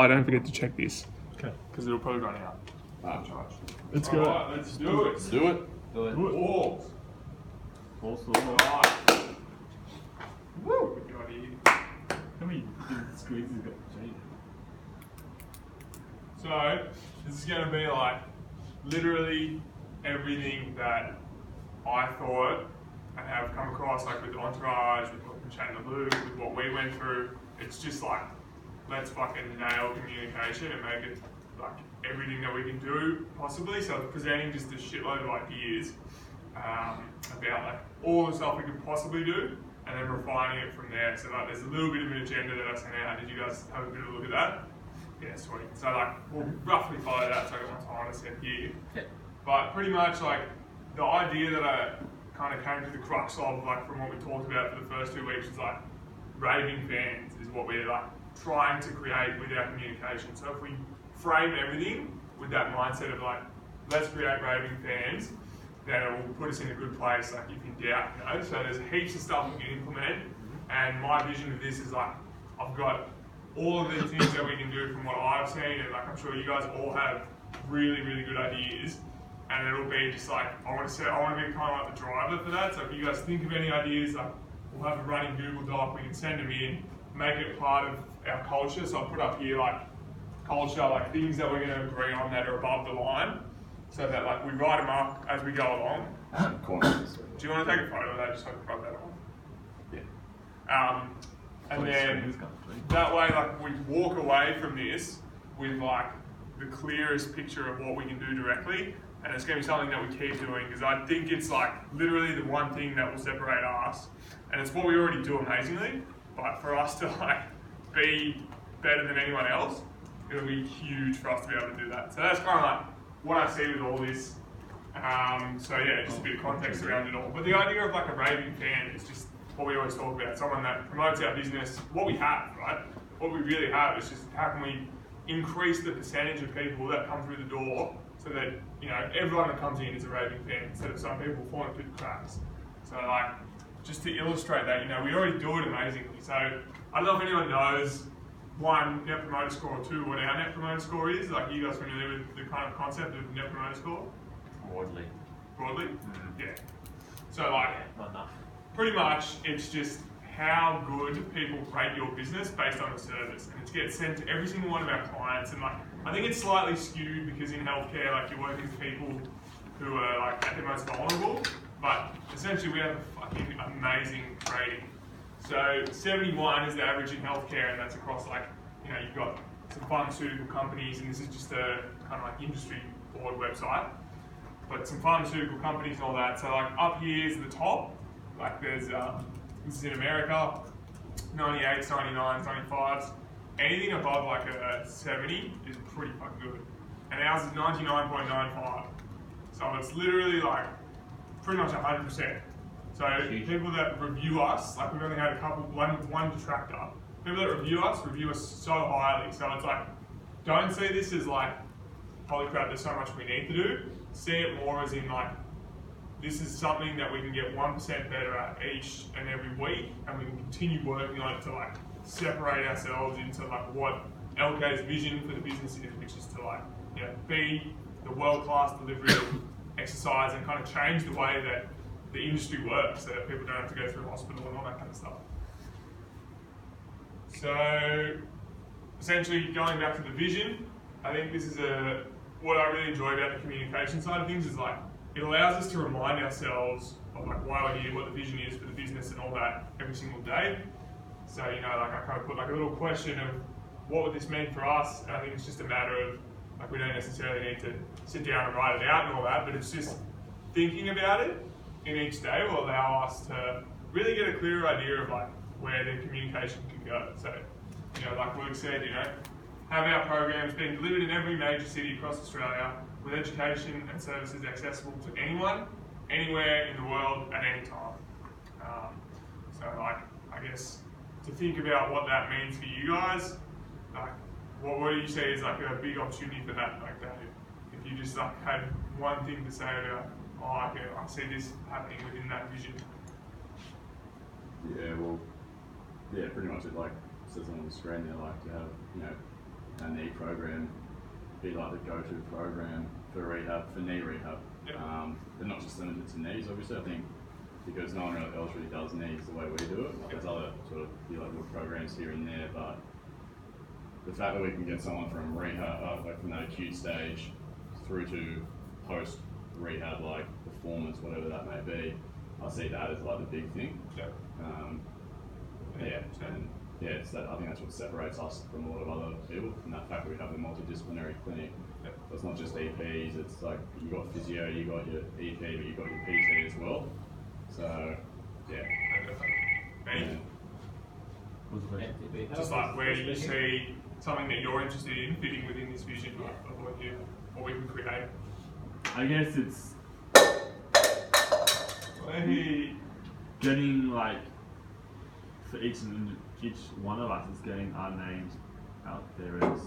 fly, don't forget to check this. Okay. Because it'll probably run out. Let's go. Alright, let's do it. Let's do it. Do it. Balls. Alright. Woo! Good idea. How many squeezes you got? So, this is going to be like literally everything that I thought and have come across, like with Entourage, with Chatting the Loop, with what we went through. It's just like, let's fucking nail communication and make it like everything that we can do possibly. So it's presenting just a shitload of ideas about like all the stuff we could possibly do and then refining it from there. So like there's a little bit of an agenda that I sent out. Did you guys have a bit of a look at that? Yeah, sweet. So like we'll roughly follow that, so I got my timer set here. Yeah. But pretty much like the idea that I kind of came to the crux of, like from what we talked about for the first 2 weeks, is like raving fans is what we're like trying to create with our communication. So if we frame everything with that mindset of like, let's create raving fans, then it will put us in a good place, like if in doubt, you know? So there's heaps of stuff we can implement, and my vision of this is like, I've got all of the things that we can do from what I've seen, and like I'm sure you guys all have really, really good ideas, and it'll be just like, I want to be kind of like the driver for that. So if you guys think of any ideas, like we'll have a running Google Doc, we can send them in, make it part of our culture. So I'll put up here like culture, like things that we're going to agree on that are above the line, so that like we write them up as we go along. Do you want to take a photo of that just so I can rub that on? Yeah. And then that way, like we walk away from this with like the clearest picture of what we can do directly, and it's going to be something that we keep doing, because I think it's like literally the one thing that will separate us, and it's what we already do amazingly. But for us to like be better than anyone else, it'll be huge for us to be able to do that. So that's kind of like what I see with all this. So yeah, just a bit of context around it all. But the idea of like a raving fan is just what we always talk about, someone that promotes our business, what we have, right? What we really have is just how can we increase the percentage of people that come through the door, so that, you know, everyone that comes in is a raving fan instead of some people falling through the cracks. So like, just to illustrate that, you know, we already do it amazingly. So I don't know if anyone knows, 1, Net Promoter Score, or 2, what our Net Promoter Score is. Like, are you guys familiar with the kind of concept of Net Promoter Score? Broadly. Broadly? Yeah. So like, Not enough. pretty much it's just how good people rate your business based on the service, and it gets sent to every single one of our clients. And like, I think it's slightly skewed because in healthcare, like you're working with people who are like at their most vulnerable, but essentially we have a fucking amazing rating. So 71 is the average in healthcare, and that's across like, you know, you've got some pharmaceutical companies, and this is just a kind of like industry board website, but some pharmaceutical companies and all that. So like up here is the top, like there's, this is in America, 98s, 99s, 95s. Anything above like a 70 is pretty fucking good. And ours is 99.95. So it's literally like pretty much 100%. So people that review us, like we've only had one detractor. People that review us so highly. So it's like, don't see this as like, holy crap, there's so much we need to do. See it more as in like, this is something that we can get 1% better at each and every week, and we can continue working on it to like separate ourselves into like what LK's vision for the business is, which is to like, you know, be the world-class delivery of exercise and kind of change the way that the industry works, so that people don't have to go through hospital and all that kind of stuff. So essentially, going back to the vision, I think this is what I really enjoy about the communication side of things is like, it allows us to remind ourselves of like why we're here, what the vision is for the business and all that every single day. So, you know, like I kind of put like a little question of what would this mean for us, and I think it's just a matter of like, we don't necessarily need to sit down and write it out and all that, but it's just thinking about it in each day will allow us to really get a clearer idea of like where the communication can go. So, you know, like Luke said, you know, have our programs being delivered in every major city across Australia, with education and services accessible to anyone, anywhere in the world, at any time. So like, I guess, to think about what that means for you guys, like, what do you say is like a big opportunity for that, like that, if you just like had one thing to say about, oh, okay, I see this happening within that vision. Yeah, well, yeah, pretty much it like says on the screen there, like to have, you know, our knee program be like the go-to program for rehab, for knee rehab. Yeah. They're not just limited to knees, obviously. I think because no one else really does knees the way we do it. Like, there's other sort of little programs here and there, but the fact that we can get someone from rehab, like from that acute stage, through to post rehab, like performance, whatever that may be, I see that as like the big thing. Yeah. And it's that, I think that's what separates us from a lot of other people, and that fact that we have a multidisciplinary clinic. Yeah. So it's not just EPs, it's like you got physio, you got your EP, but you got your PT as well. So yeah. Me? What's the question? MTP. Just like where you see something that you're interested in fitting within this vision of what we can create. I guess it's Hey. getting like for each one of us is getting our names out there as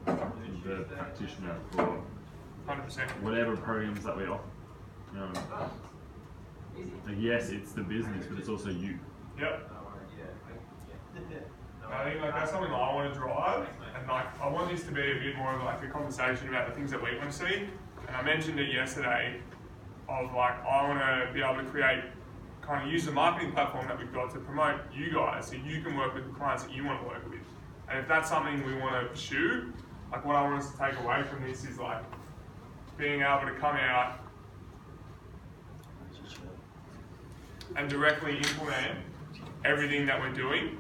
the practitioner for 100%. whatever programs that we offer. Like, yes, it's the business, but it's also you. Yep. I think like that's something that I want to drive, and like I want this to be a bit more of like a conversation about the things that we want to see. And I mentioned it yesterday, of like I want to be able to create, kind of use the marketing platform that we've got to promote you guys, so you can work with the clients that you want to work with. And if that's something we want to pursue, like what I want us to take away from this is like being able to come out and directly implement everything that we're doing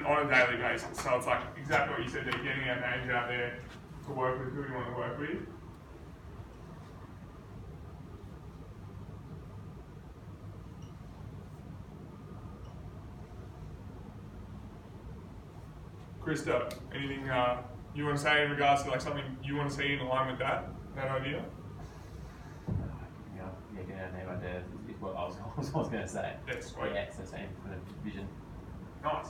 on a daily basis. So it's like exactly what you said there, getting our names out there to work with who we want to work with. Krista, anything you want to say in regards to like something you want to see in line with that idea? Yeah, get our name out there is what I was going to say. That's sweet. Yeah, it's the same kind of vision. Nice.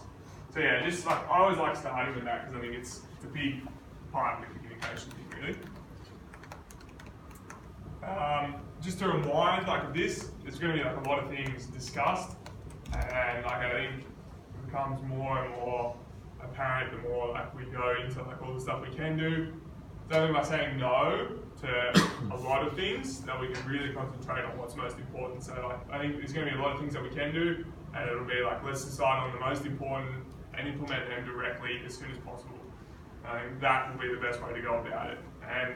So yeah, just like I always like starting with that because I think it's a big part of the communication thing, really. Just to remind, like of this, there's going to be like a lot of things discussed, and like I think it becomes more and more apparent the more like we go into like all the stuff we can do. It's only by saying no to a lot of things that we can really concentrate on what's most important. So like I think there's going to be a lot of things that we can do, and it'll be like let's decide on the most important and implement them directly as soon as possible. I think that will be the best way to go about it. And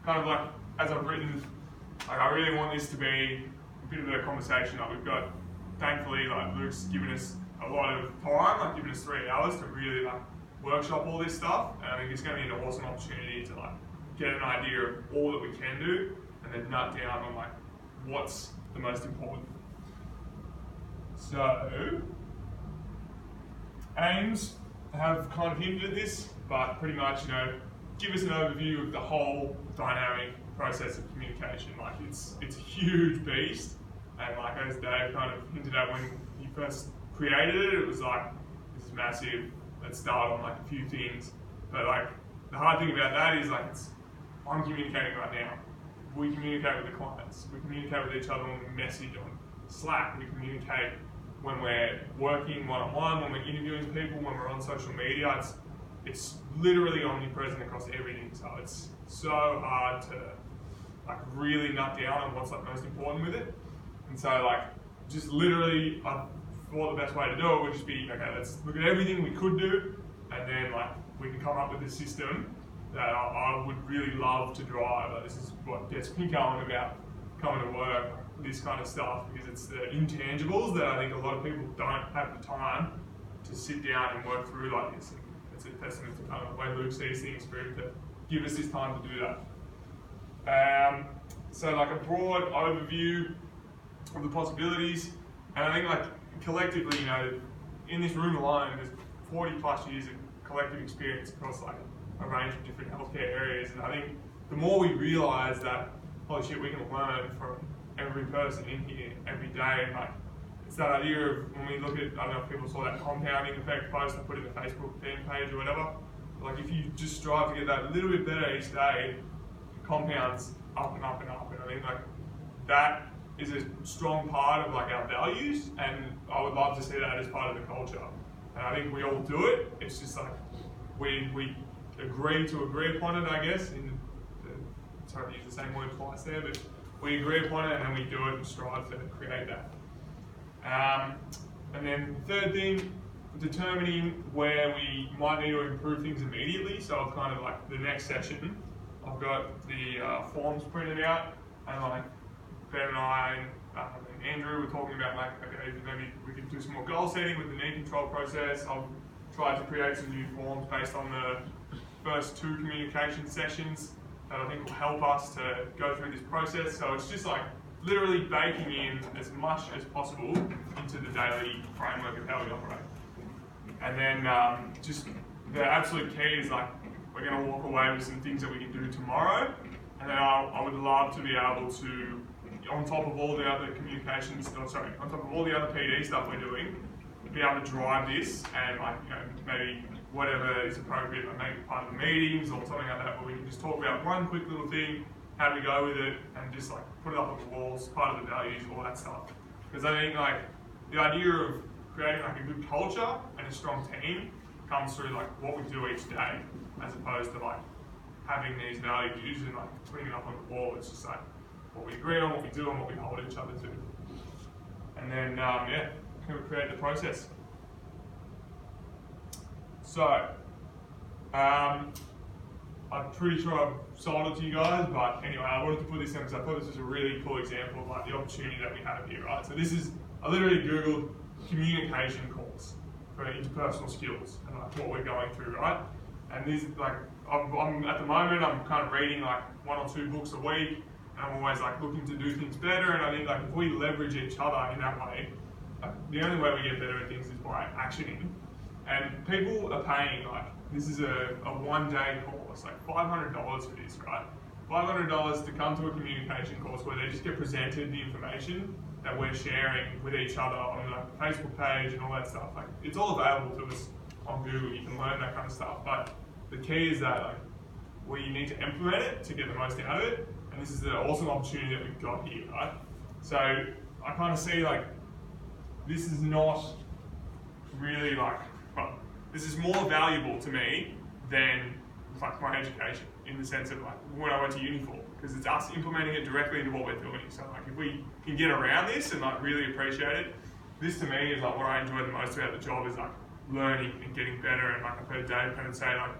kind of like as I've written, like I really want this to be a bit of a conversation. Like we've got, thankfully, like Luke's given us a lot of time, like given us 3 hours to really like workshop all this stuff. And I think it's going to be an awesome opportunity to like get an idea of all that we can do, and then nut down on like what's the most important. So, aims have kind of hinted at this, but pretty much, give us an overview of the whole dynamic process of communication. Like it's a huge beast, and like as Dave kind of hinted at when he first created it, it was like, this is massive, let's start on like a few things. But like, the hard thing about that is like, I'm communicating right now. We communicate with the clients. We communicate with each other when we message on Slack. We communicate when we're working one-on-one, when we're interviewing people, when we're on social media. It's literally omnipresent across everything. So it's so hard to like really nut down on what's like most important with it. And so like, just literally, I thought the best way to do it would just be, okay, let's look at everything we could do, and then like we can come up with a system that I would really love to drive. Like, this is what gets me going about coming to work, this kind of stuff, because it's the intangibles that I think a lot of people don't have the time to sit down and work through like this. And it's a testament to kind of the way Luke sees things for him to give us this time to do that. So like a broad overview of the possibilities, and I think like collectively, in this room alone, there's 40 plus years of collective experience across like a range of different healthcare areas, and I think the more we realise that, holy shit, we can learn from every person in here every day. And like, it's that idea of when we look at, I don't know if people saw that compounding effect post I put in the Facebook fan page or whatever. Like if you just strive to get that little bit better each day, it compounds up and up and up. And I think like that is a strong part of like our values, and I would love to see that as part of the culture. And I think we all do it. It's just like we agree to agree upon it, I guess. Sorry to use the same word twice there, but we agree upon it and then we do it and strive to create that. And then the third thing, determining where we might need to improve things immediately. So I've kind of like the next session, I've got the forms printed out, and like Ben and I and Andrew were talking about like, okay, maybe we could do some more goal setting with the need control process. I've tried to create some new forms based on the first 2 communication sessions that I think will help us to go through this process. So it's just like literally baking in as much as possible into the daily framework of how we operate. And then just the absolute key is like, we're going to walk away with some things that we can do tomorrow. And then I would love to be able to, on top of all the other communications, on top of all the other PD stuff we're doing, be able to drive this and like, you know, maybe whatever is appropriate, like maybe part of the meetings or something like that, where we can just talk about one quick little thing, how do we go with it, and just like put it up on the walls, part of the values, all that stuff. Because I think like the idea of creating like a good culture and a strong team comes through like what we do each day, as opposed to like having these values and like putting it up on the wall. It's just like what we agree on, what we do, and what we hold each other to. And then yeah, create the process. So I'm pretty sure I've sold it to you guys, but anyway, I wanted to put this in because I thought this was a really cool example of like the opportunity that we have here, right? So this is, I literally Googled communication course for interpersonal skills and like what we're going through, right? And this like, I'm at the moment, I'm kind of reading like 1 or 2 books a week, and I'm always like looking to do things better. And I think like if we leverage each other in that way, like, the only way we get better at things is by actioning. And people are paying like, this is a 1-day course, like $500 for this, right? $500 to come to a communication course where they just get presented the information that we're sharing with each other on the Facebook page and all that stuff. Like, it's all available to us on Google. You can learn that kind of stuff. But the key is that like, we need to implement it to get the most out of it. And this is the awesome opportunity that we've got here, right? So I kind of see like, this is not really like, well, this is more valuable to me than like my education, in the sense of like when I went to uni for, because it's us implementing it directly into what we're doing. So like if we can get around this and like really appreciate it, this to me is like what I enjoy the most about the job, is like learning and getting better. And like I've heard Dave kind of say like,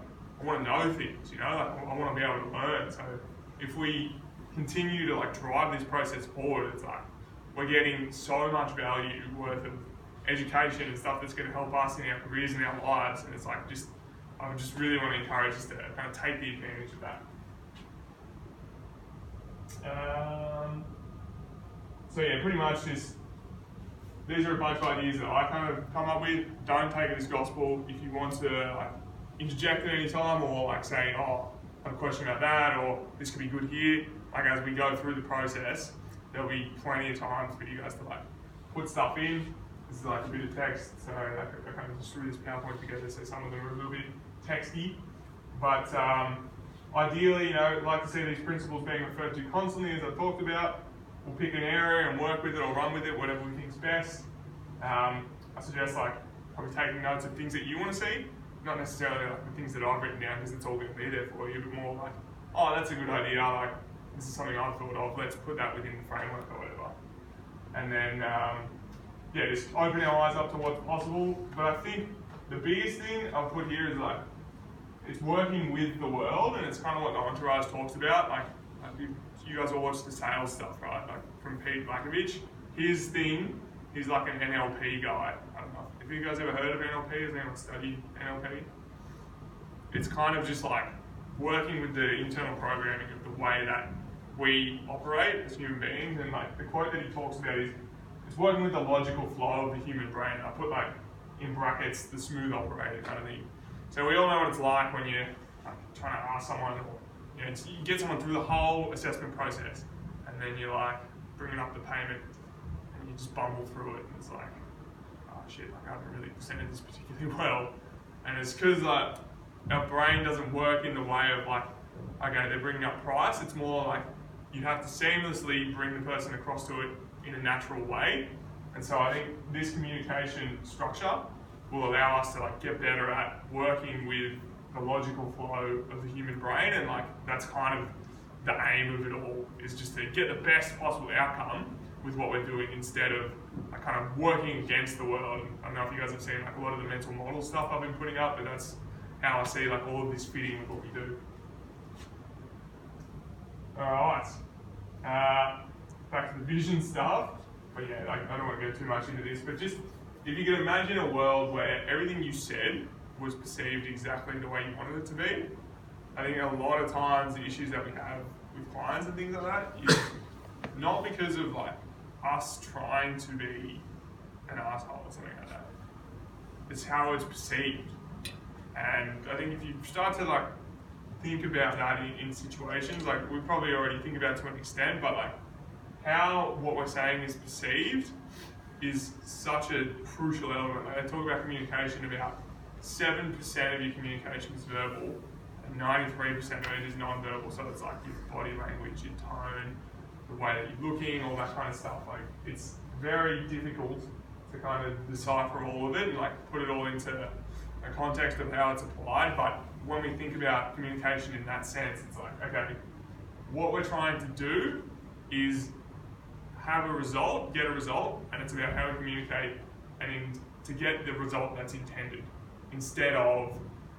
I want to know things, you know, like I want to be able to learn. So if we continue to like drive this process forward, it's like we're getting so much value worth of education and stuff that's going to help us in our careers and our lives. And it's like I would just really want to encourage us to kind of take the advantage of that. So yeah, pretty much just, these are a bunch of ideas that I kind of come up with. Don't take it as gospel. If you want to like interject at any time, or like say, oh, I have a question about that, or this could be good here, like as we go through the process, there'll be plenty of times for you guys to like put stuff in. This is like a bit of text, so I kind of just threw this PowerPoint together, so some of them are a little bit texty. But ideally, you know, I'd like to see these principles being referred to constantly, as I've talked about. We'll pick an area and work with it or run with it, whatever we think's best. I suggest like probably taking notes of things that you want to see, not necessarily like the things that I've written down, because it's all going to be there for you, but more like, oh, that's a good idea, like this is something I've thought of, let's put that within the framework or whatever. And then, yeah, just open our eyes up to what's possible. But I think the biggest thing I've put here is like, it's working with the world, and it's kind of what the Entourage talks about. Like you guys all watch the sales stuff, right? Like from Pete Blakovich. His thing, he's like an NLP guy. I don't know if you guys ever heard of NLP. Has anyone studied NLP? It's kind of just like working with the internal programming of the way that we operate as human beings. And like the quote that he talks about is, it's working with the logical flow of the human brain. I put like in brackets the smooth operator kind of thing. So we all know what it's like when you're like, trying to ask someone, or you know, you get someone through the whole assessment process, and then you're like bringing up the payment, and you just bumble through it, and it's like, oh shit, like I haven't really presented this particularly well. And it's because like our brain doesn't work in the way of like, okay, they're bringing up price. It's more like you have to seamlessly bring the person across to it in a natural way. And so I think this communication structure will allow us to like get better at working with the logical flow of the human brain, and like that's kind of the aim of it all, is just to get the best possible outcome with what we're doing instead of like kind of working against the world. I don't know if you guys have seen like a lot of the mental model stuff I've been putting up, but that's how I see like all of this fitting with what we do. Alright, back to the vision stuff. But yeah, like, I don't want to go too much into this, but just if you could imagine a world where everything you said was perceived exactly the way you wanted it to be, I think a lot of times the issues that we have with clients and things like that is not because of like us trying to be an asshole or something like that. It's how it's perceived. And I think if you start to like think about that in situations, like we probably already think about it to an extent, but like how what we're saying is perceived is such a crucial element. Like they talk about communication, about 7% of your communication is verbal and 93% of it is non-verbal. So it's like your body language, your tone, the way that you're looking, all that kind of stuff. Like it's very difficult to kind of decipher all of it and like put it all into a context of how it's applied. But when we think about communication in that sense, it's like, okay, what we're trying to do is have a result, get a result, and it's about how we communicate and to get the result that's intended. Instead of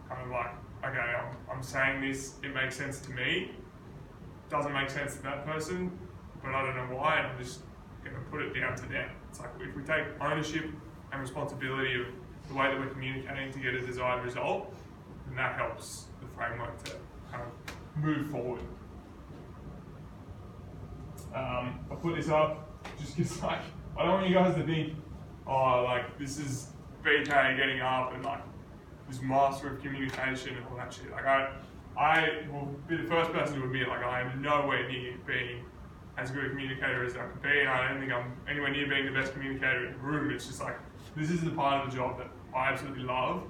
kind of like, okay, I'm saying this, it makes sense to me, doesn't make sense to that person, but I don't know why, and I'm just going to put it down to them. It's like if we take ownership and responsibility of the way that we're communicating to get a desired result, then that helps the framework to kind of move forward. I put this up just because like I don't want you guys to think, oh, like this is BK getting up and like this master of communication and all that shit. Like I will be the first person to admit like I am nowhere near being as good a communicator as I could be, and I don't think I'm anywhere near being the best communicator in the room. It's just like this is the part of the job that I absolutely love.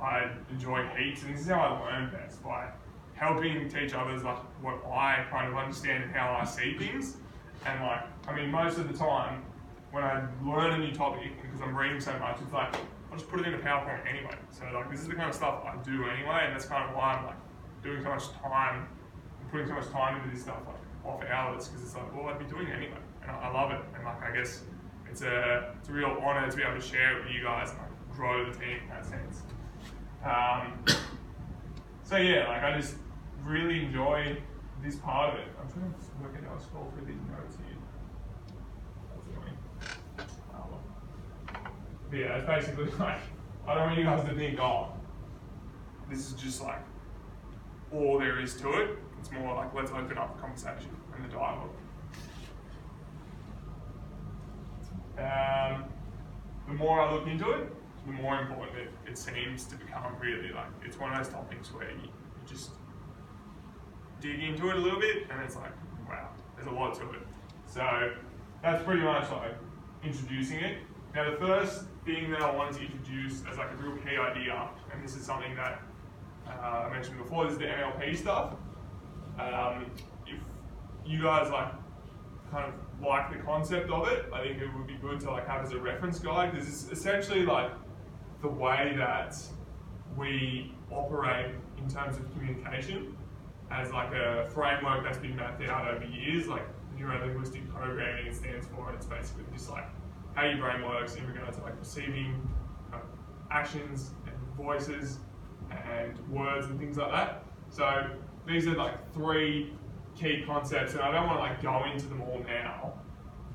I enjoy heaps, and this is how I learn best, by helping teach others like what I kind of understand and how I see things. And like, I mean, most of the time when I learn a new topic, because I'm reading so much, it's like I'll just put it in a PowerPoint anyway. So like, this is the kind of stuff I do anyway, and that's kind of why I'm like doing so much time, putting so much time into this stuff, like off hours, because it's like, well, I'd be doing it anyway, and I love it. And like, I guess it's a real honor to be able to share it with you guys and like grow the team in that sense. So yeah, like I just really enjoy this part of it. I'm trying to work out how to scroll through these notes here. That's annoying. Oh, well. But yeah, it's basically like, I don't want you guys to think, oh, this is just like all there is to it. It's more like, let's open up the conversation and the dialogue. The more I look into it, the more important it seems to become. Really, like it's one of those topics where you just dig into it a little bit and it's like, wow, there's a lot to it. So that's pretty much like introducing it. Now the first thing that I wanted to introduce as like a real key idea, and this is something that I mentioned before, this is the NLP stuff. If you guys like kind of like the concept of it, I think it would be good to like have as a reference guide, because it's essentially like the way that we operate in terms of communication as like a framework that's been mapped out over years, like neuro-linguistic programming it stands for. It's basically just like how your brain works in regards to like perceiving actions and voices and words and things like that. So these are like three key concepts, and I don't want to like go into them all now,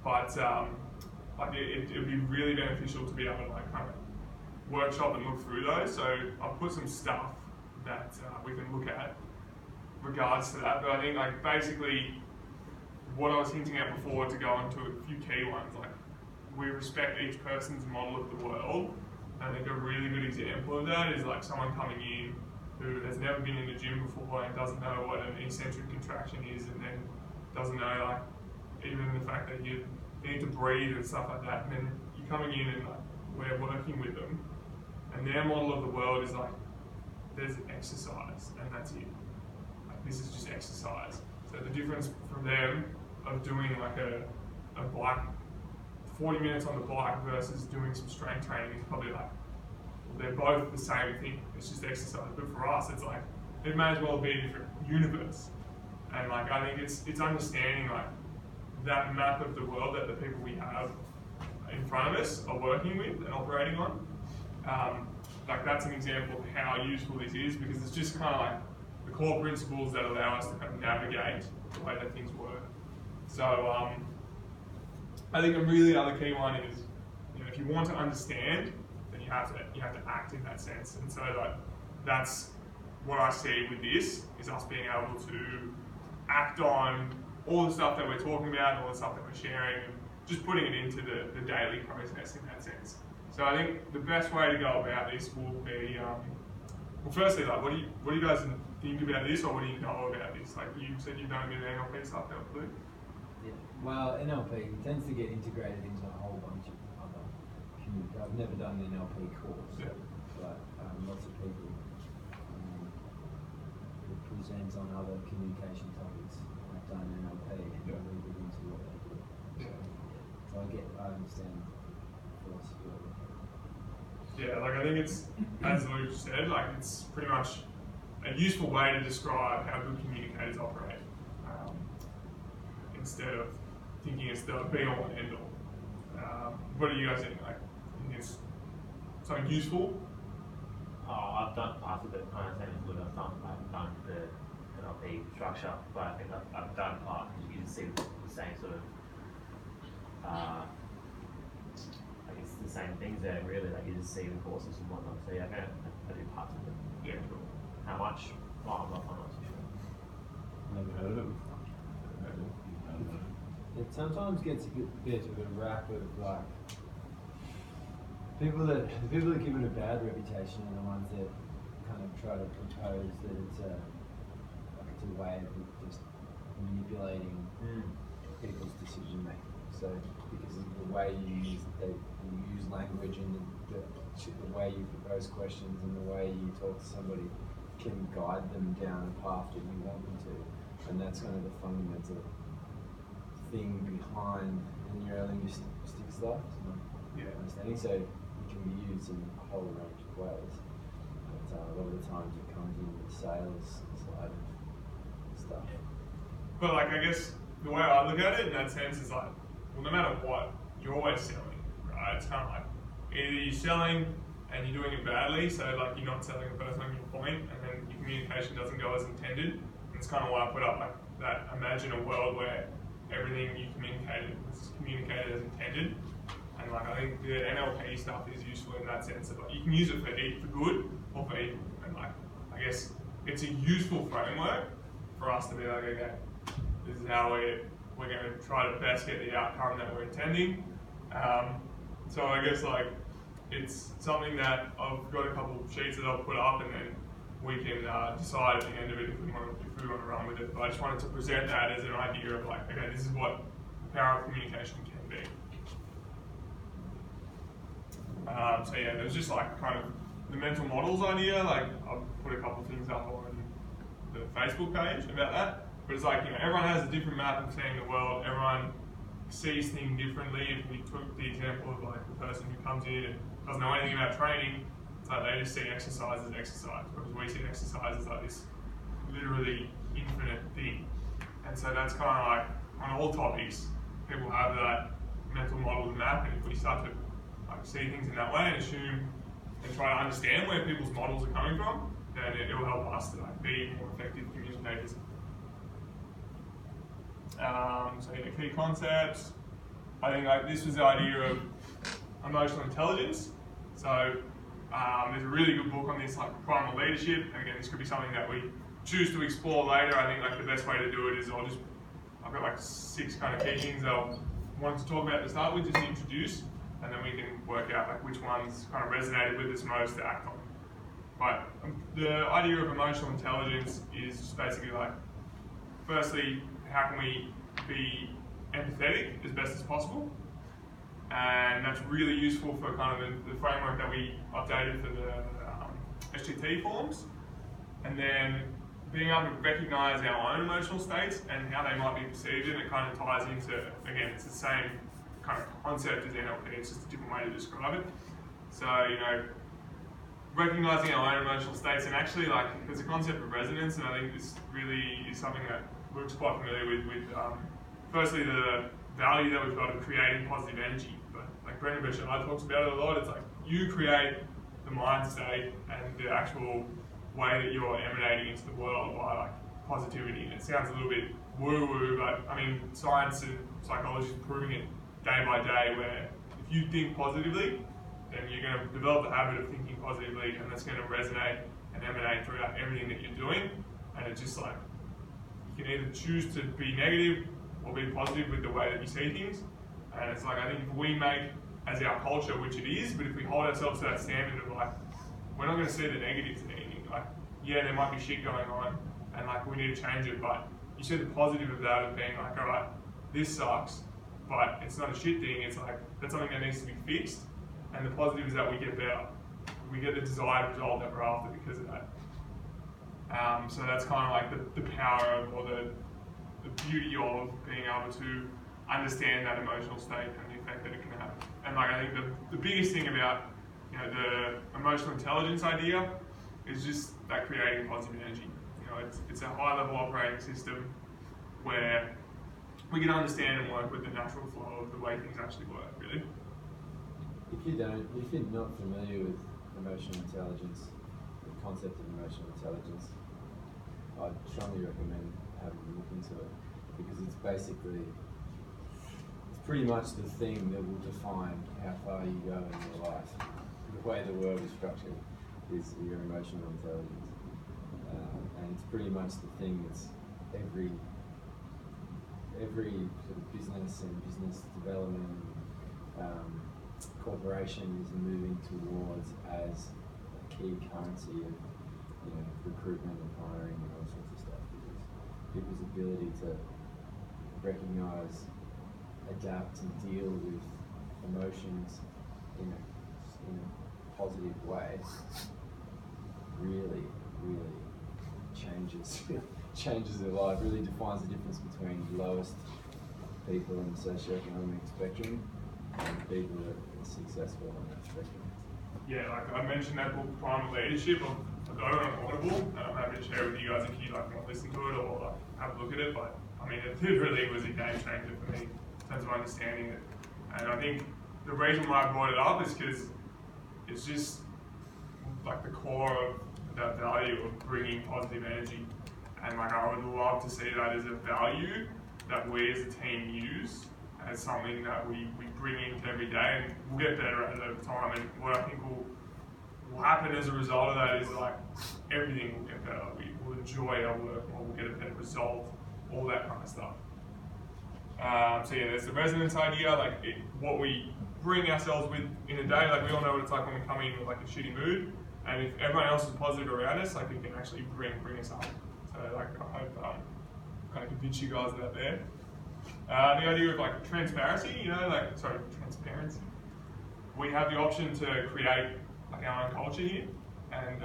but like it would be really beneficial to be able to like kind of workshop and look through those. So I'll put some stuff that we can look at regards to that. But I think like basically what I was hinting at before, to go into a few key ones, like we respect each person's model of the world. I think a really good example of that is like someone coming in who has never been in the gym before and doesn't know what an eccentric contraction is, and then doesn't know like even the fact that you need to breathe and stuff like that. And then you're coming in and like we're working with them, and their model of the world is like there's exercise and that's it. Like, this is just exercise. So the difference from them of doing like a bike, 40 minutes on the bike versus doing some strength training is probably like they're both the same thing. It's just exercise. But for us, it's like it may as well be a different universe. And like I think it's understanding like that map of the world that the people we have in front of us are working with and operating on. Like that's an example of how useful this is, because it's just kind of like the core principles that allow us to kind of navigate the way that things work. So I think a really other key one is, you know, if you want to understand, then you have to act in that sense. And so like that's what I see with this, is us being able to act on all the stuff that we're talking about, and all the stuff that we're sharing, and just putting it into the daily process in that sense. So I think the best way to go about this will be, well, firstly, like, what do you guys think about this, or what do you know about this? Like you said, you've done a bit of NLP stuff, don't you? Yeah. Well, NLP tends to get integrated into a whole bunch of other community. I've never done an NLP course, Yeah. but lots of people who present on other communication topics have done NLP and Yeah. really get into what they do. Yeah. So I understand the philosophy of it. Yeah, like I think it's, as Luke said, like it's pretty much a useful way to describe how good communicators operate, instead of thinking it's the be-all and end-all. What do you guys think? Like, think it's something useful? Oh, I've done parts of it. I understand it's good. I've done the NLP structure, but I think I've done part. You can see the same sort of, I guess the same things there. Really, like you just see the courses and whatnot. So yeah, I do parts of it. Yeah, cool. How much? Oh, I'm not too sure. Never heard of it before. It sometimes gets a bit of a rap of like the people that give it a bad reputation are the ones that kind of try to propose that it's a way of just manipulating people's decision making. So because of the way you use language and the way you propose questions and the way you talk to somebody can guide them down a path that you want them to, and that's kind of the fundamental thing behind the neurolinguistic stuff. Yeah. Understanding, so it can be used in a whole range of ways. But a lot of the times it comes in the sales side of stuff. But like, I guess the way I look at it in that sense is like, well, no matter what, you're always selling, right? It's kind of like either you're selling and you're doing it badly, so like you're not selling the person on your point, and then your communication doesn't go as intended. And it's kind of why I put up like that. Imagine a world where everything you communicated was communicated as intended. And like I think the NLP stuff is useful in that sense of like you can use it for good or for evil. And like I guess it's a useful framework for us to be like, okay, this is how we're going to try to best get the outcome that we're intending. So I guess like it's something that I've got a couple of sheets that I'll put up, and then we can decide at the end of it if we want to run with it. But I just wanted to present that as an idea of like, okay, this is what the power of communication can be. So yeah, there's just like kind of the mental models idea. Like I've put a couple of things up on the Facebook page about that. But it's like, you know, everyone has a different map of seeing the world. Everyone sees things differently. If we took the example of like the person who comes in and doesn't know anything about training, it's like they just see exercise as exercise, whereas we see exercise as like this literally infinite thing. And so that's kind of like on all topics, people have that mental model and map, and if we start to like see things in that way and assume and try to understand where people's models are coming from, then it will help us to like be more effective communicators. So yeah, key concepts. I think like this was the idea of emotional intelligence. So there's a really good book on this, like Primal Leadership. And again, this could be something that we choose to explore later. I think like the best way to do it is I've got like 6 kind of key things I wanted to talk about to start with, just to introduce, and then we can work out like which ones kind of resonated with us most to act on. But the idea of emotional intelligence is just basically like, firstly, how can we be empathetic as best as possible? And that's really useful for kind of the framework that we updated for the SGT forms. And then being able to recognize our own emotional states and how they might be perceived, and it kind of ties into, again, it's the same kind of concept as NLP, it's just a different way to describe it. So, you know, recognizing our own emotional states, and actually like there's a concept of resonance, and I think this really is something that we're quite familiar with firstly the value that we've got of creating positive energy. But like Brendan Bishop talks about it a lot, it's like you create the mind state and the actual way that you're emanating into the world by like positivity. And it sounds a little bit woo-woo, but I mean science and psychology is proving it day by day, where if you think positively, then you're going to develop the habit of thinking positively, and that's going to resonate and emanate throughout everything that you're doing. And it's just like, you can either choose to be negative or be positive with the way that you see things. And it's like, I think if we make, as our culture, which it is, but if we hold ourselves to that standard of like, we're not going to see the negatives in anything. Like, yeah, there might be shit going on, and like, we need to change it, but you see the positive of that of being like, all right, this sucks, but it's not a shit thing. It's like, that's something that needs to be fixed. And the positive is that we get better. We get the desired result that we're after because of that. So that's kind of like the power of, or the beauty of being able to understand that emotional state and the effect that it can have. And like, I think the biggest thing about, you know, the emotional intelligence idea is just that creating positive energy. You know, it's a high level operating system where we can understand and work with the natural flow of the way things actually work, really. If you're not familiar with emotional intelligence, the concept of emotional intelligence, I'd strongly recommend having a look into it, because it's pretty much the thing that will define how far you go in your life. The way the world is structured is your emotional intelligence, and it's pretty much the thing that's every sort of business and business development corporation is moving towards as a key currency of, you know, recruitment and hiring and all sorts of stuff. Because people's ability to recognize, adapt, and deal with emotions in a positive way really changes their life. Really defines the difference between the lowest people in the socioeconomic spectrum and people that are successful on that spectrum. Yeah, like I mentioned that book, Primal Leadership. I've got it on Audible, and I'm happy to share it with you guys if you like want to listen to it or like have a look at it. But I mean, it really was a game changer for me in terms of understanding it. And I think the reason why I brought it up is because it's just like the core of that value of bringing positive energy. And like, I would love to see that as a value that we as a team use as something that we bring into every day, and we'll get better at it over time. And what I think will happen as a result of that is like everything will get better. We will enjoy our work more, we'll get a better result, all that kind of stuff. So yeah, there's the resonance idea, like what we bring ourselves with in a day. Like, we all know what it's like when we come in with like a shitty mood, and if everyone else is positive around us, like, it can actually bring us up. So like, I hope kind of convince you guys of that there. The idea of like transparency, transparency. We have the option to create like our own culture here, and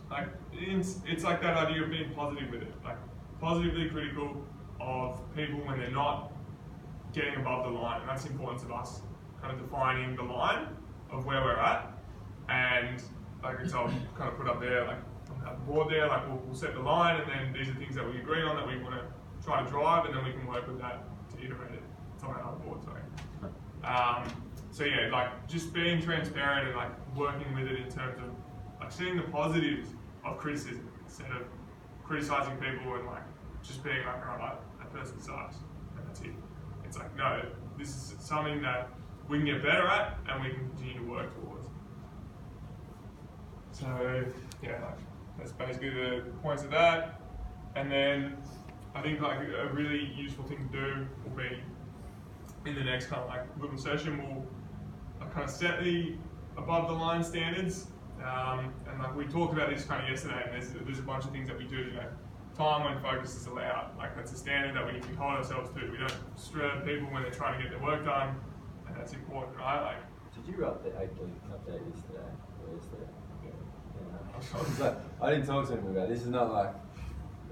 like it's like that idea of being positive with it, like positively critical of people when they're not getting above the line, and that's the importance of us kind of defining the line of where we're at, and like it's all kind of put up there, like on the board there, like we'll set the line, and then these are things that we agree on that we want to try to drive, and then we can work with that to iterate it. It's on our board, sorry. So yeah, like just being transparent and like working with it in terms of like seeing the positives of criticism instead of criticizing people and like just being like, oh, that person sucks, and that's it. It's like, no, this is something that we can get better at and we can continue to work towards. So yeah, like that's basically the points of that. And then I think like a really useful thing to do will be in the next kind of like little session, we'll kind of set the above the line standards. And like we talked about this kind of yesterday, and there's a bunch of things that we do, you know, time when focus is allowed. Like that's a standard that we hold ourselves to. We don't disturb people when they're trying to get their work done, and that's important, right? Like, did you update yesterday? Or yesterday? Yeah. I didn't talk to him about this. Is not like,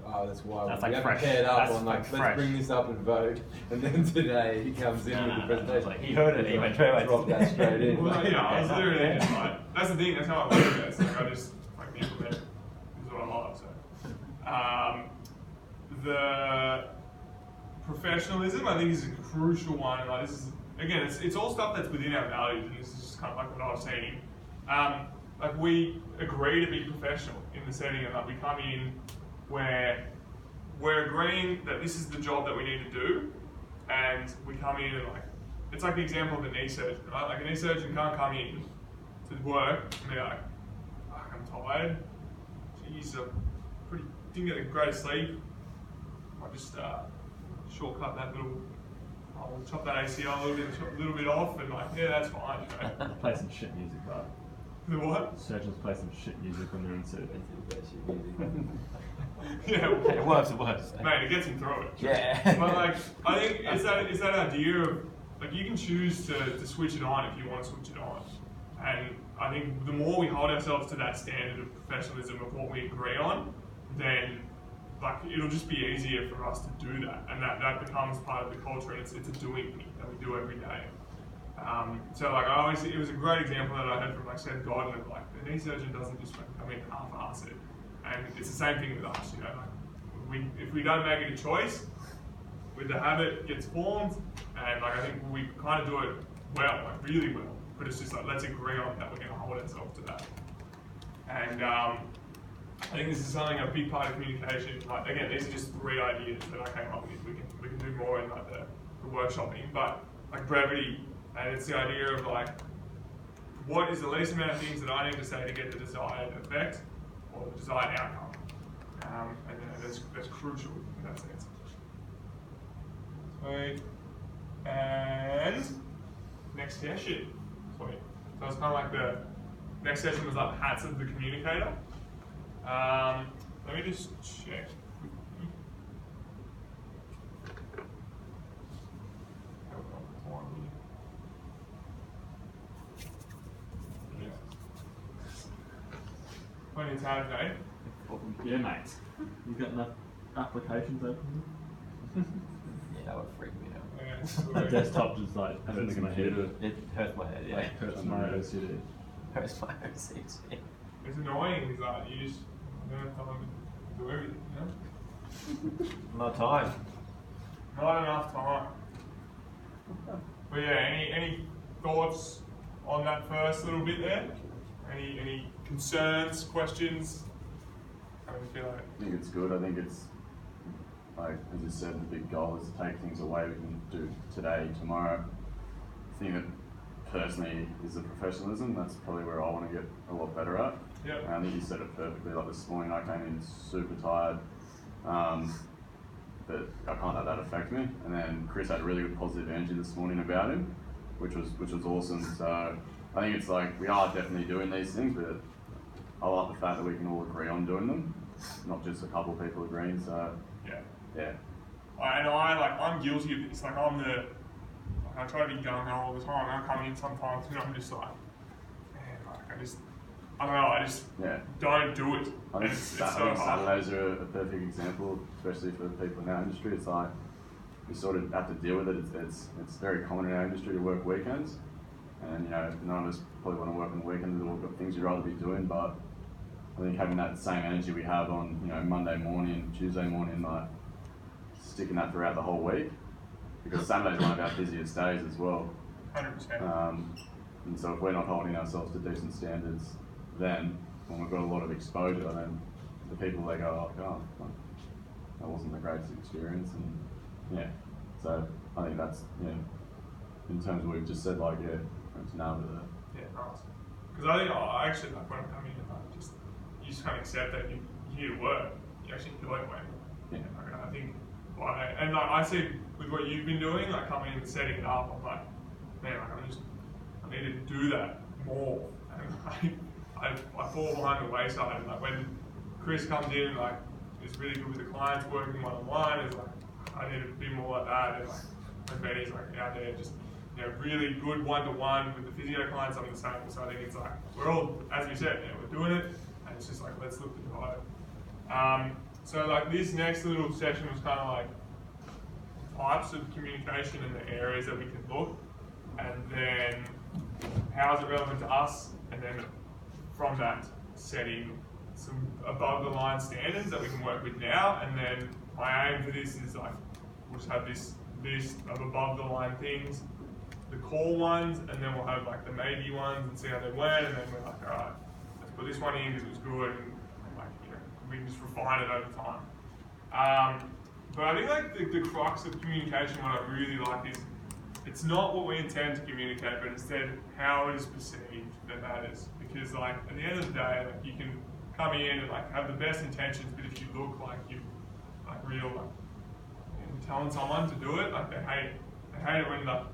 oh, that's why that's we like haven't fresh. paired up That's on like, fresh. let's bring this up and vote. And then today he comes in with the presentation. Like, he heard it, he went straight away. Drop that straight in. well, yeah, I was literally just like, that's the thing. That's how I look at it. It's like I just like implement. This is what I love. So, the professionalism I think is a crucial one. And like this is again, it's all stuff that's within our values, and this is just kind of like what I was saying. Like we agree to be professional in the setting, and like we come in where we're agreeing that this is the job that we need to do, and we come in and like it's like the example of the knee surgeon, right? Like a knee surgeon can't come in to work and be like, fuck, I'm tired. Jeez, didn't get the greatest sleep. I just shortcut that little. I'll chop that ACL a little bit off, and like, yeah, that's fine. You know? Play some shit music, right? The what? Surgeons play some shit music when they're in surgery. Yeah, It works, it works. mate, it gets him through it. Yeah. But like, I think it's that idea of like you can choose to switch it on if you want to switch it on, and I think the more we hold ourselves to that standard of professionalism of what we agree on, then like it'll just be easier for us to do that, and that becomes part of the culture, and it's a doing thing that we do every day. So like it was a great example that I heard from like Seth Godin of like the knee surgeon doesn't just come in half-ass it, and it's the same thing with us, you know. Like if we don't make it a choice, with the habit gets formed, and like I think we kind of do it well, like really well. But it's just like let's agree on that we're going to hold ourselves to that. And I think this is something a big part of communication. Like again, these are just 3 ideas that I came up with. We can do more in like the workshopping, but like brevity, and it's the idea of like what is the least amount of things that I need to say to get the desired effect or the desired outcome, and that's crucial in that sense. Sweet. And next session. Sweet. So it's kind of like the next session was like the hats of the communicator. Let me just check. Plenty of time today. Yeah, mate. You've got enough applications open? Yeah, that would freak me out. Yeah, My sweet. desktop just like Hurts hurts the my head. computer. It hurts my head, yeah. Like, hurts my OCD. Hurts my OCD. It's annoying, is that you just don't have time to do everything, you know? Not time. Not enough time. But yeah, any thoughts on that first little bit there? Any concerns, questions? How do you feel like? I think it's good. I think it's, like, as you said, the big goal is to take things away we can do today, tomorrow. I think that personally is the professionalism. That's probably where I want to get a lot better at. Yeah. And I think you said it perfectly. Like this morning I came in super tired, but I can't let that affect me. And then Chris had a really good positive energy this morning about him, which was awesome. So I think it's like we are definitely doing these things, but I like the fact that we can all agree on doing them, not just a couple of people agreeing. So Yeah. I'm guilty of this. Like I try to be gung ho all the time. And I come in sometimes and I'm just like, man, like I don't know. I just don't do it. I And think, it's I so think hard. Saturdays are a perfect example, especially for the people in our industry. It's like we sort of have to deal with it. It's very common in our industry to work weekends, and you know none of us probably want to work on the weekends. We've all got things you'd rather be doing, but I think having that same energy we have on Monday morning, Tuesday morning, like sticking that throughout the whole week, because Saturday's one of our busiest days as well. 100%. And so if we're not holding ourselves to decent standards, then when we've got a lot of exposure, then the people they go, like, that wasn't the greatest experience, and so I think that's in terms of what we've just said, like it's nailed it there. Yeah, nice. Because I think I actually like when I come in, you just kind of accept that you're here to work. You actually enjoy it when. Yeah. Like, I think, and like I see with what you've been doing, like coming in and setting it up, I'm like, man, like I need to do that more. And I fall behind the wayside. And like when Chris comes in, like is really good with the clients, working one-on-one, is like I need to be more like that. And like when Benny's like out there, just really good one-to-one with the physio clients, I'm the same. So I think it's like we're all, as you said, we're doing it, and it's just like let's look to drive. So like this next little session was kind of like types of communication and the areas that we can look, and then how is it relevant to us, and then from that setting some above the line standards that we can work with now, and then my aim for this is like we'll just have this list of above the line things, the core ones, and then we'll have like the maybe ones and see how they went, and then we're like, all right, let's put this one in because it was good, and like we can just refine it over time. But I think like the crux of communication, what I really like is it's not what we intend to communicate, but instead how it is perceived that matters. Because like at the end of the day, like you can come in and like have the best intentions, but if you look like you like real like telling someone to do it, like they hate it. They hate it when well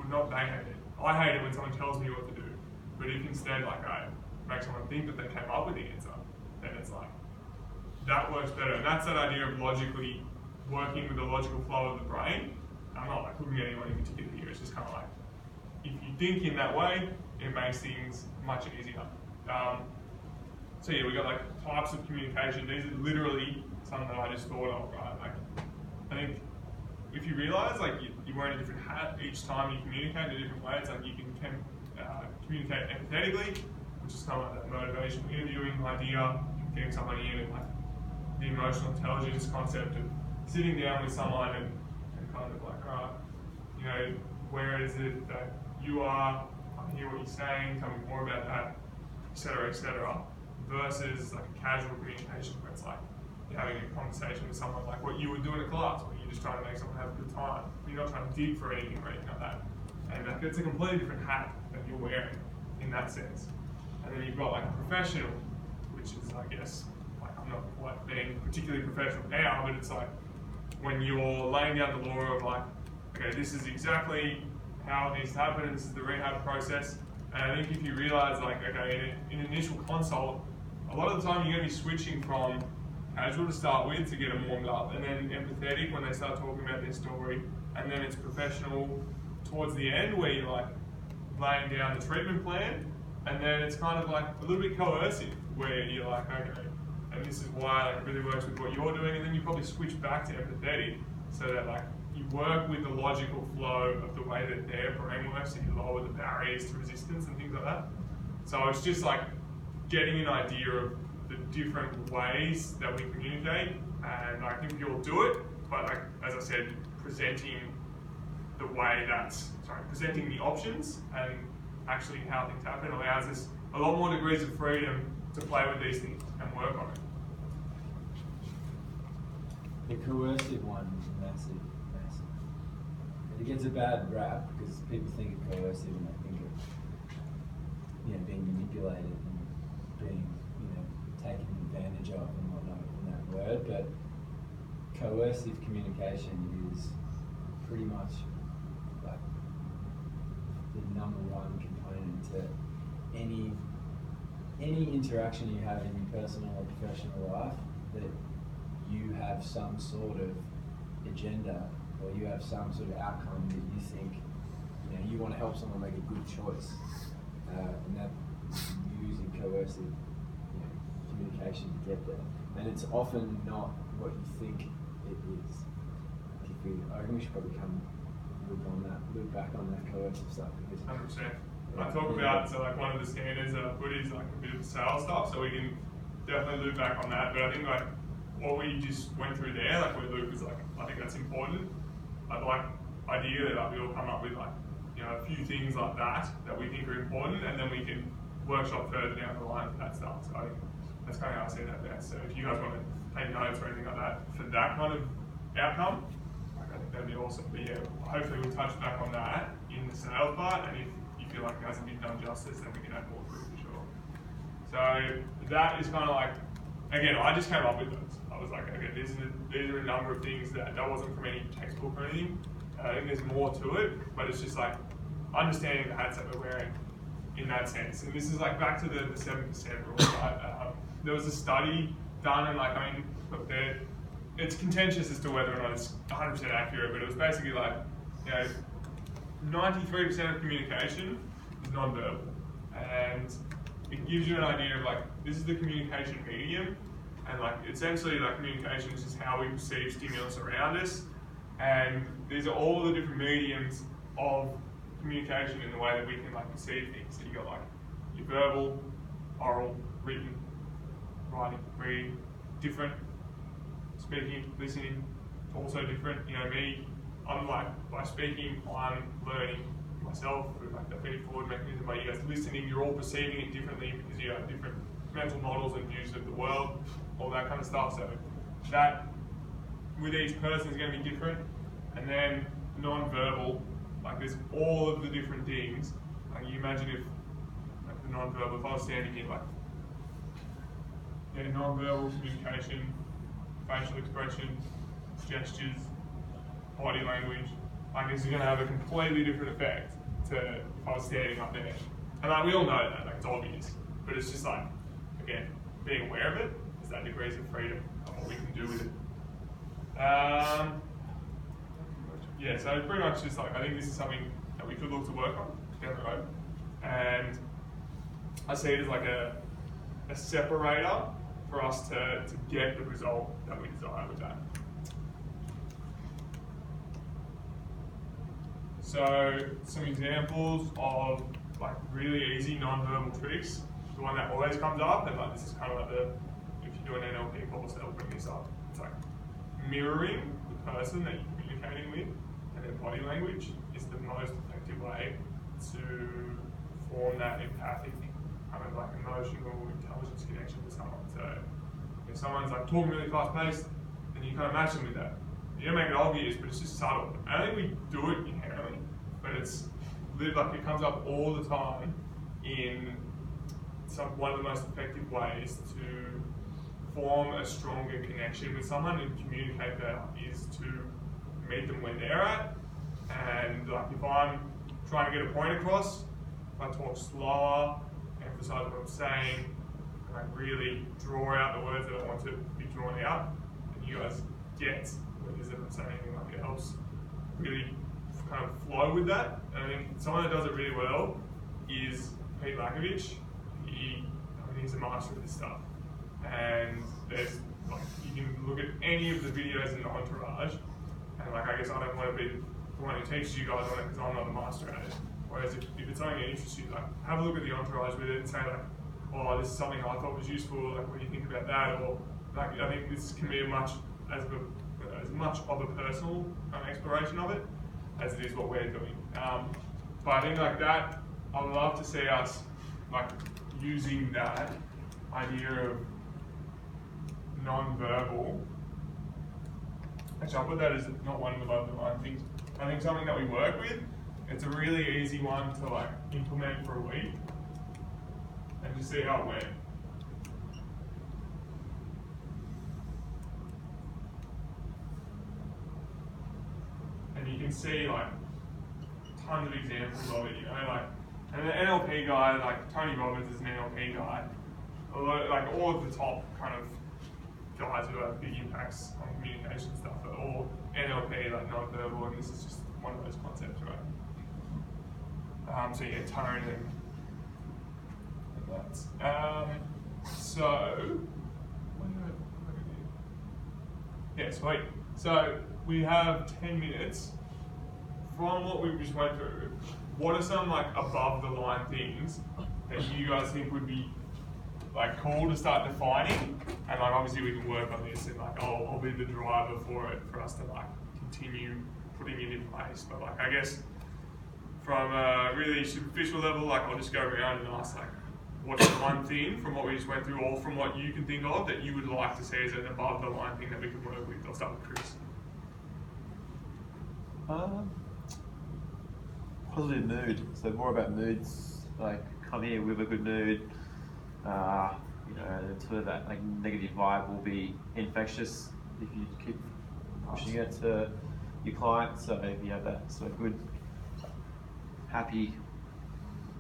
not they hate it. I hate it when someone tells me what to do. But if instead like I make someone think that they came up with the answer, then it's like that works better. And that's that idea of logically working with the logical flow of the brain. I'm not like looking at anyone in particular here, it's just kind of like, if you think in that way, it makes things much easier. So yeah, we got like types of communication. These are literally something that I just thought of, right? Like, I think if you realize like you're wearing a different hat each time you communicate in a different way, it's like you can communicate empathetically, which is kind of like that motivation interviewing idea, getting someone in, and like the emotional intelligence concept of sitting down with someone and kind of like, all right, you know, where is it that you are? I hear what you're saying, tell me more about that, et cetera, versus like a casual communication where it's like you're having a conversation with someone like what you would do in a class, where you're just trying to make someone have a good time. You're not trying to dig for anything or anything like that. And like, it's a completely different hat that you're wearing in that sense. And then you've got like a professional, which is, I guess, like I'm not quite being particularly professional now, but it's like when you're laying down the law of like, okay, this is exactly how it needs to happen, and this is the rehab process. And I think if you realize like, okay, in an initial consult, a lot of the time you're going to be switching from casual to start with to get them warmed up, and then empathetic when they start talking about their story, and then it's professional towards the end where you're like laying down the treatment plan, and then it's kind of like a little bit coercive where you're like, okay, and this is why like, it really works with what you're doing, and then you probably switch back to empathetic so that like you work with the logical flow of the way that their brain works, and you lower the barriers to resistance and things like that. So it's just like getting an idea of the different ways that we communicate, and I think you'll do it, but like, as I said, presenting the options and actually how things happen allows us a lot more degrees of freedom to play with these things and work on it. The coercive one is massive. It gets a bad rap because people think of coercive and they think of, you know, being manipulated and being, you know, taken advantage of and whatnot in that word. But coercive communication is pretty much like the number one component to any interaction you have in your personal or professional life, that you have some sort of agenda or you have some sort of outcome that you think, you know, you want to help someone make a good choice, and that using coercive, you know, communication to get there. And it's often not what you think it is. I think we should probably loop back on that coercive stuff, because 100%. I talk about, so like one of the standards that I put is like a bit of sales stuff, so we can definitely loop back on that. But I think like what we just went through there, like where Luke was like, I think that's important. I'd like idea that like, we all come up with like, you know, a few things like that we think are important, and then we can workshop further down the line for that stuff. So I think that's kind of how I see that best. So if you guys want to take notes or anything like that for that kind of outcome, like, I think that'd be awesome. But yeah, hopefully we'll touch back on that in the sales part, and if you feel like it hasn't been done justice, then we can add more through for sure. So that is kind of like, again, I just came up with those. I was like, okay, these are a number of things that wasn't from any textbook or anything. I think there's more to it, but it's just like understanding the hats that we're wearing in that sense. And this is like back to the 7% rule, right? There was a study done, and like, I mean, look, it's contentious as to whether or not it's 100% accurate, but it was basically like, you know, 93% of communication is non-verbal. And it gives you an idea of like, this is the communication medium, and like essentially like communication is just how we perceive stimulus around us, and these are all the different mediums of communication in the way that we can like perceive things. So you got like your verbal, oral, written, writing, reading, different. Speaking, listening, also different. You know, me, I'm like, by speaking, I'm learning myself through like the feed-forward mechanism. By you guys listening, you're all perceiving it differently because you have different mental models and views of the world, all that kind of stuff. So that, with each person, is going to be different. And then non-verbal, like there's all of the different things. Like you imagine if, like the non-verbal, if I was standing here, like, yeah, non-verbal communication, facial expression, gestures, body language, like this is going to have a completely different effect to if I was standing up there. And like we all know that, like it's obvious, but it's just like, again, being aware of it is that degrees of freedom of what we can do with it. Yeah, so pretty much just like, I think this is something that we could look to work on down the road. And I see it as like a separator for us to get the result that we desire with that. So some examples of like really easy non-verbal tricks. The one that always comes up, and like this is kind of like the, if you do an NLP course, they'll bring this up. It's like mirroring the person that you're communicating with, and their body language is the most effective way to form that empathic kind of like emotional intelligence connection with someone. So if someone's like talking really fast paced, then you kind of match them with that. You don't make it obvious, but it's just subtle. I don't think we do it inherently, but it's like it comes up all the time in one of the most effective ways to form a stronger connection with someone and communicate better is to meet them where they're at. And like if I'm trying to get a point across, if I talk slower, emphasize what I'm saying, and I really draw out the words that I want to be drawn out, and you guys get what it is that I'm saying, and like it helps really kind of flow with that. And I think someone that does it really well is Pete Lakovich. He's a master of this stuff. And there's like, you can look at any of the videos in the Entourage, and like I guess I don't want to be the one who teaches you guys on it because I'm not a master at it. Whereas if it's something that interests you, like have a look at the Entourage with it and say like, oh, this is something I thought was useful, like what do you think about that? Or like I think this can be as much of a personal exploration of it as it is what we're doing. But I think like that, I'd love to see us like using that idea of non-verbal. Actually, I'll put that as not one of the above the line things. I think something that we work with, it's a really easy one to like implement for a week and just see how it went. And you can see like tons of examples of it, you know, like, and the NLP guy, like Tony Robbins is an NLP guy. Like all of the top kind of guys who have big impacts on communication stuff are all NLP, like non-verbal, and this is just one of those concepts, right? So yeah, tone and that. So, yeah, sweet. So we have 10 minutes. From what we just went through, what are some like above the line things that you guys think would be like cool to start defining? And like obviously we can work on this and like I'll be the driver for it for us to like continue putting it in place. But like I guess from a really superficial level, like I'll just go around and ask like what's the one thing from what we just went through or from what you can think of that you would like to see as an above the line thing that we can work with? I'll start with Chris. Positive mood. So more about moods. Like come here with a good mood. You know, sort of that like negative vibe will be infectious if you keep pushing it to your clients. So if you have that sort of good, happy,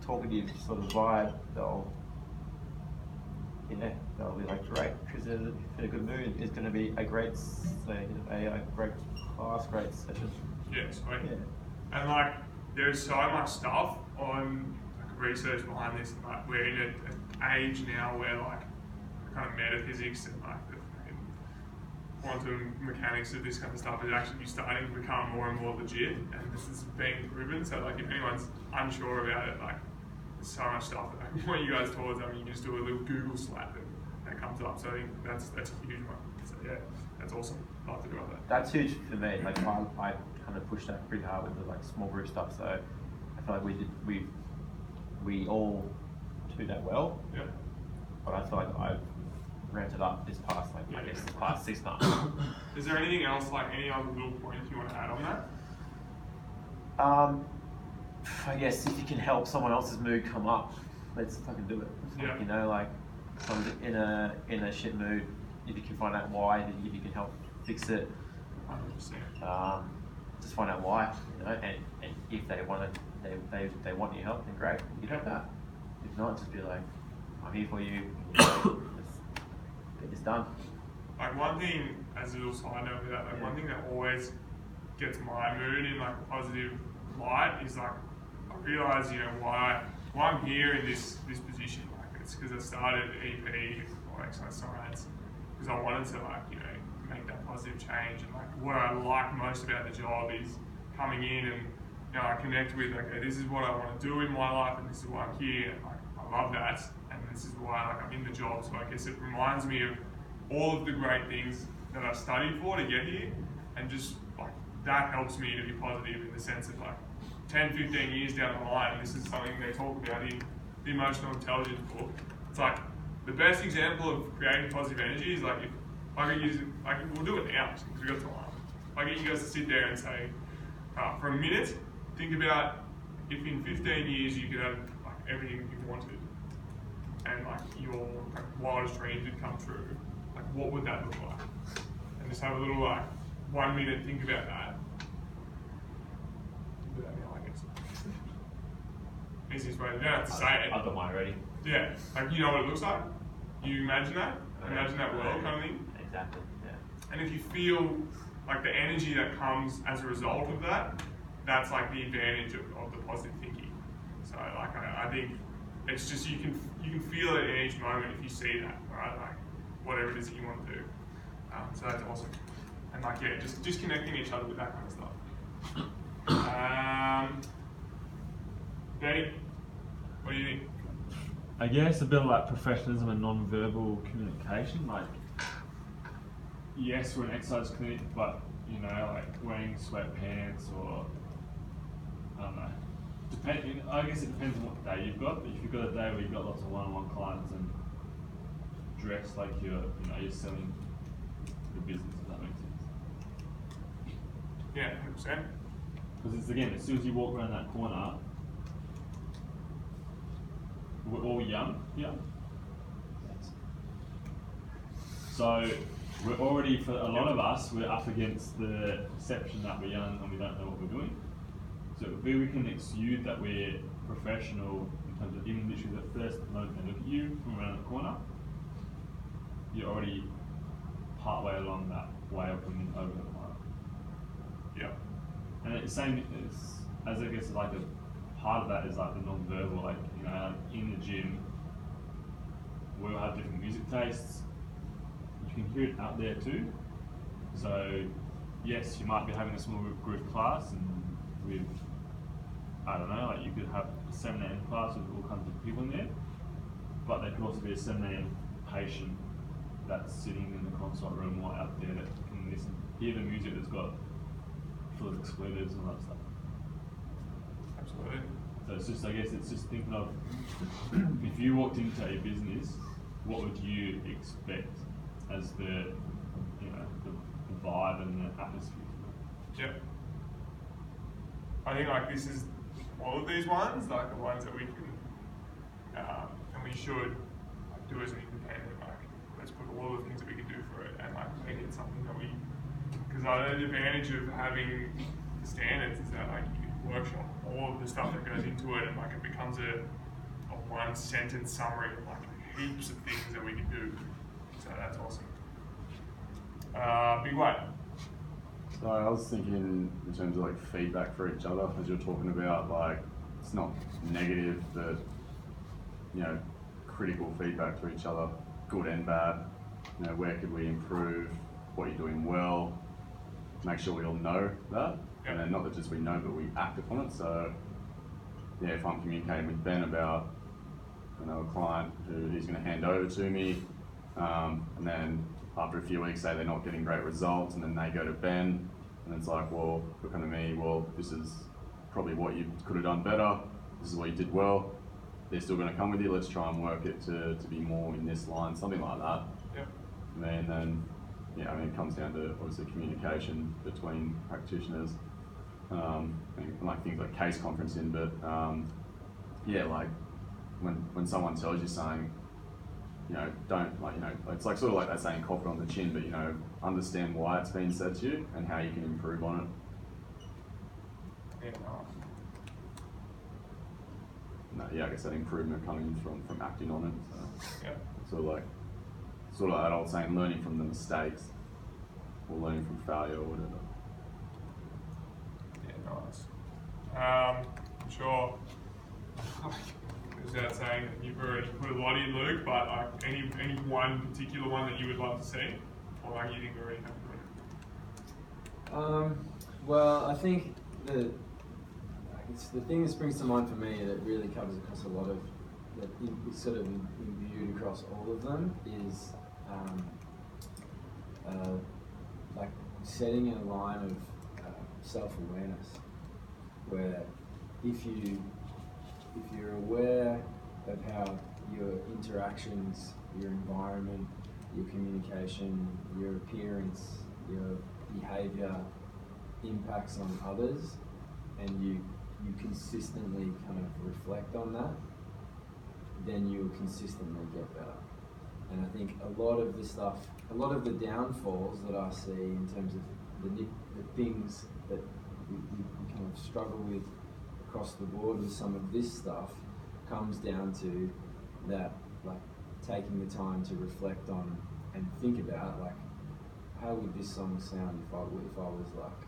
talkative sort of vibe, they'll be like great because they're in a good mood. It's going to be a great, a great class, great session. Yes, right. Yeah. And like, there's so much stuff on like, research behind this. Like, we're in an age now where like kind of metaphysics and like the quantum mechanics of this kind of stuff is actually starting to become more and more legit, and this is being proven. So like, if anyone's unsure about it, like there's so much stuff that I point you guys towards. I mean, you just do a little Google slap and that comes up. So I think that's a huge one. So yeah, that's awesome. I'd love to do all that. That's huge for me. Like I kind of pushed that pretty hard with the like small group stuff. So I feel like we all do that well. Yeah. But I feel like I've ramped it up this past I guess the past 6 months. Is there anything else, like any other little points you want to add on that? I guess if you can help someone else's mood come up, let's fucking do it. Yeah. You know, like someone's in a shit mood. If you can find out why, if you can help fix it, 100%. just find out why. You know, and if they want it, they want your help, then great, you can help out. If not, just be like, I'm here for you. Let's get this done. Like one thing, as a little side note with that, like one thing that always gets my mood in like a positive light is like I realise, you know, why I'm here in this position. Like it's because I started EP or exercise science because I wanted to like, you know, make that positive change. And like what I like most about the job is coming in and, you know, I connect with, okay, this is what I want to do in my life and this is why I'm here. And, like I love that, and this is why like I'm in the job. So I guess it reminds me of all of the great things that I studied for to get here, and just like that helps me to be positive in the sense of like 10, 15 years down the line, and this is something they talk about in the emotional intelligence book. It's like the best example of creating positive energy is like if I could use it, like we'll do it now because we've got time. I get you guys to sit there and say, for a minute, think about if in 15 years you could have like everything you wanted, and like your like, wildest dreams would come true. Like what would that look like? And just have a little like 1 minute think about that. Do that now, I guess. Easiest way. You don't have to say it. I've got mine ready. Yeah, like you know what it looks like. You imagine that. Imagine that world kind of thing. Exactly. Yeah. And if you feel like the energy that comes as a result of that, that's like the advantage of the positive thinking. So like I think it's just you can feel it in each moment if you see that, right? Like whatever it is that you want to do. So that's awesome. And like yeah, just connecting each other with that kind of stuff. Benny, what do you think? I guess a bit of like professionalism and non-verbal communication. Like, yes, we're an exercise clinic, but you know, like wearing sweatpants or I don't know. I guess it depends on what day you've got. But if you've got a day where you've got lots of one-on-one clients and dress like you're selling the business, if that makes sense. Yeah, 100%. Because it's again, as soon as you walk around that corner, we're all young here. So we're already, for a lot of us, we're up against the perception that we're young and we don't know what we're doing. So if we can exude that we're professional in terms of even literally the first moment they look at you from around the corner, you're already part way along that way of coming over the corner. Yeah. And it's same as I guess like a part of that is like the non-verbal, like you know, like in the gym, we all have different music tastes. You can hear it out there too. So yes, you might be having a small group class and with I don't know, like you could have a 7 AM class with all kinds of people in there, but there could also be a 7 AM patient that's sitting in the consult room or out there that can listen, hear the music that's got full of expletives and all that stuff. Absolutely. So it's just, I guess it's just thinking of, if you walked into a business, what would you expect as the, you know, the vibe and the atmosphere? Yep. I think like this is all of these ones, like the ones that we can and we should like, do as an independent. Like let's put all the things that we can do for it and like make it something that we. Because I know the advantage of having the standards is that like you can workshop all of the stuff that goes into it, and like it becomes a 1 sentence summary of like heaps of things that we can do. So that's awesome. Big way. So I was thinking in terms of like feedback for each other, as you're talking about, like it's not negative, but you know, critical feedback to each other, good and bad. You know, where could we improve? What you're doing well. Make sure we all know that, and then not that just we know, but we act upon it. So yeah, if I'm communicating with Ben about, a client who he's going to hand over to me, and then after a few weeks say they're not getting great results, and then they go to Ben, and it's like, well, looking at me, well, this is probably what you could have done better, this is what you did well, they're still going to come with you, let's try and work it to be more in this line, something like that. Yep. And then, yeah, it comes down to obviously communication between practitioners, and like things like case conferencing, but yeah, like when someone tells you something, don't it's like sort of like that saying, cop it on the chin, but understand why it's been said to you and how you can improve on it. Yeah, nice. No, yeah, I guess that improvement coming from acting on it. So Yeah. sort of like that old saying, learning from the mistakes or learning from failure or whatever. Yeah, nice. I'm sure. Without saying that you've already put a lot in, Luke, but like any one particular one that you would love to see, or like you think we already have? Well, I think it's the thing that springs to mind for me that really covers across a lot of, that is sort of imbued across all of them, is like setting a line of self-awareness, where if you're aware of how your interactions, your environment, your communication, your appearance, your behavior impacts on others, and you consistently kind of reflect on that, then you'll consistently get better. And I think a lot of the downfalls that I see in terms of the things that we kind of struggle with across the board with some of this stuff comes down to that, like taking the time to reflect on and think about, like, how would this song sound if I was like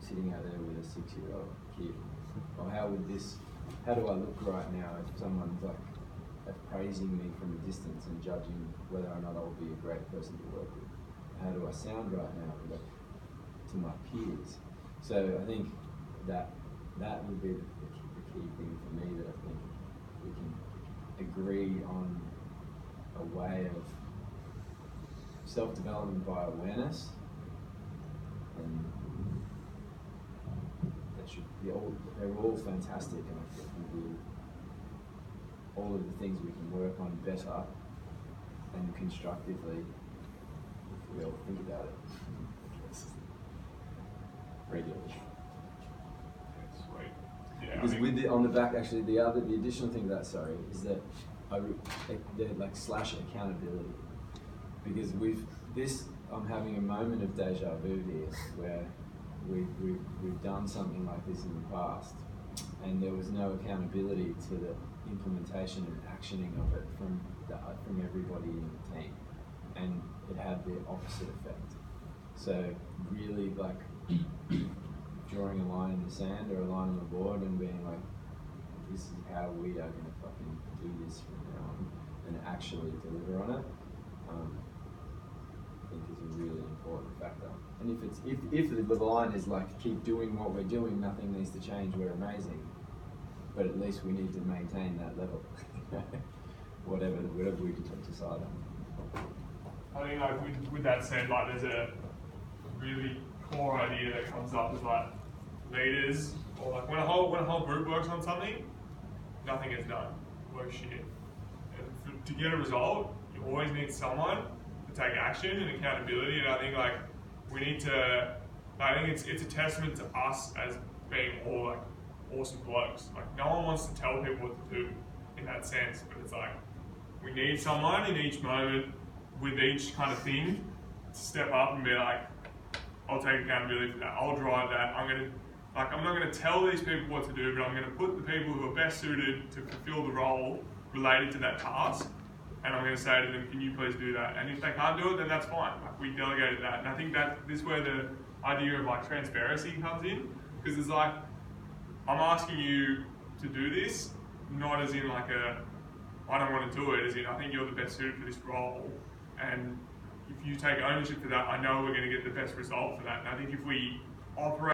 sitting out there with a 6-year-old kid, or how do I look right now if someone's like praising me from a distance and judging whether or not I'll be a great person to work with? How do I sound right now to my peers? So I think that would be the key thing for me, that I think we can agree on a way of self-development by awareness, and they're all fantastic, and I think all of the things we can work on better and constructively if we all think about it regularly. Sweet. Yeah. Because on the back, actually, the additional thing to that, is that they're like slash accountability. Because I'm having a moment of deja vu here, where we've done something like this in the past, and there was no accountability to the implementation and actioning of it from everybody in the team, and it had the opposite effect. So really, like, drawing a line in the sand or a line on the board and being like, this is how we are going to fucking do this from now on, and actually deliver on it, I think is a really important factor. And if the line is like, keep doing what we're doing, nothing needs to change, we're amazing, but at least we need to maintain that level, whatever we can decide on. I think like with that said, like there's a really core idea that comes up with like leaders, or like when a whole group works on something, nothing gets done. Work shit. And to get a result, you always need someone to take action and accountability. And I think like we need to. I think it's a testament to us as being all like awesome blokes. Like no one wants to tell people what to do in that sense, but it's like we need someone in each moment with each kind of thing to step up and be like, I'll take accountability for that. I'll drive that. I'm not gonna tell these people what to do, but I'm gonna put the people who are best suited to fulfill the role related to that task, and I'm gonna say to them, can you please do that? And if they can't do it, then that's fine. Like we delegated that, and I think that this is where the idea of like transparency comes in, because it's like I'm asking you to do this, not as in like I don't want to do it, as in I think you're the best suited for this role, and if you take ownership for that, I know we're going to get the best result for that. And I think if we operate